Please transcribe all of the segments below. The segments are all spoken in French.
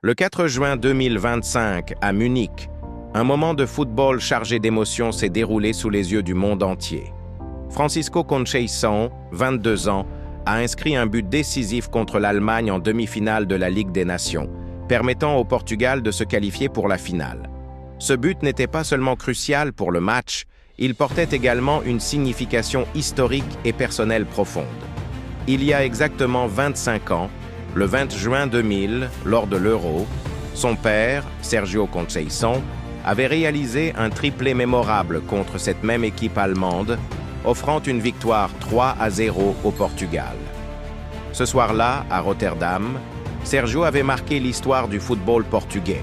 Le 4 juin 2025, à Munich, un moment de football chargé d'émotions s'est déroulé sous les yeux du monde entier. Francisco Conceição, 22 ans, a inscrit un but décisif contre l'Allemagne en demi-finale de la Ligue des Nations, permettant au Portugal de se qualifier pour la finale. Ce but n'était pas seulement crucial pour le match, il portait également une signification historique et personnelle profonde. Il y a exactement 25 ans, le 20 juin 2000, lors de l'Euro, son père, Sergio Conceição, avait réalisé un triplé mémorable contre cette même équipe allemande, offrant une victoire 3-0 au Portugal. Ce soir-là, à Rotterdam, Sergio avait marqué l'histoire du football portugais.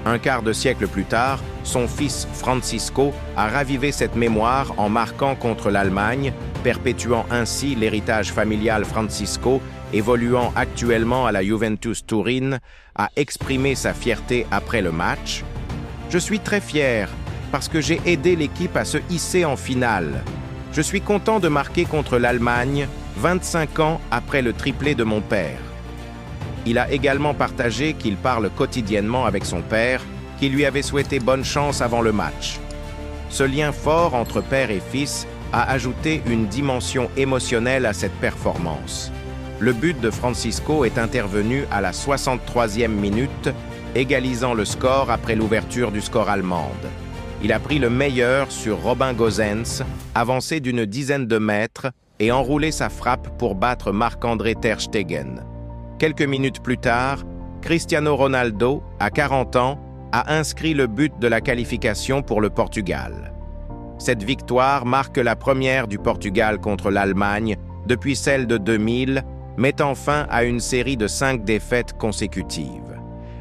Un quart de siècle plus tard, son fils Francisco a ravivé cette mémoire en marquant contre l'Allemagne, perpétuant ainsi l'héritage familial Francisco, évoluant actuellement à la Juventus Turin, a exprimé sa fierté après le match. « Je suis très fier parce que j'ai aidé l'équipe à se hisser en finale. Je suis content de marquer contre l'Allemagne 25 ans après le triplé de mon père. » Il a également partagé qu'il parle quotidiennement avec son père, qui lui avait souhaité bonne chance avant le match. Ce lien fort entre père et fils a ajouté une dimension émotionnelle à cette performance. Le but de Francisco est intervenu à la 63e minute, égalisant le score après l'ouverture du score allemande. Il a pris le meilleur sur Robin Gosens, avancé d'une dizaine de mètres, et enroulé sa frappe pour battre Marc-André ter Stegen. Quelques minutes plus tard, Cristiano Ronaldo, à 40 ans, a inscrit le but de la qualification pour le Portugal. Cette victoire marque la première du Portugal contre l'Allemagne depuis celle de 2000, mettant fin à une série de 5 défaites consécutives.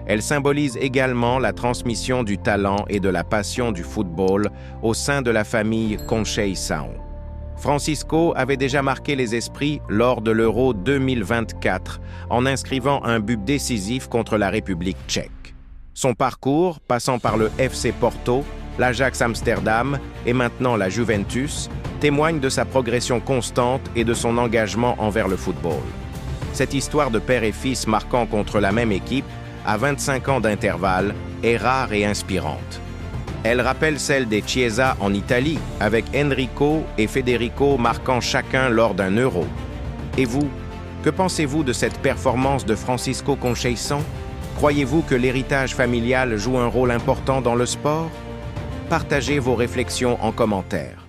Elle symbolise également la transmission du talent et de la passion du football au sein de la famille Conceição. Francisco avait déjà marqué les esprits lors de l'Euro 2024 en inscrivant un but décisif contre la République tchèque. Son parcours, passant par le FC Porto, l'Ajax Amsterdam et maintenant la Juventus, témoigne de sa progression constante et de son engagement envers le football. Cette histoire de père et fils marquant contre la même équipe, à 25 ans d'intervalle, est rare et inspirante. Elle rappelle celle des Chiesa en Italie, avec Enrico et Federico marquant chacun lors d'un Euro. Et vous, que pensez-vous de cette performance de Francisco Conceição? Croyez-vous que l'héritage familial joue un rôle important dans le sport? Partagez vos réflexions en commentaire.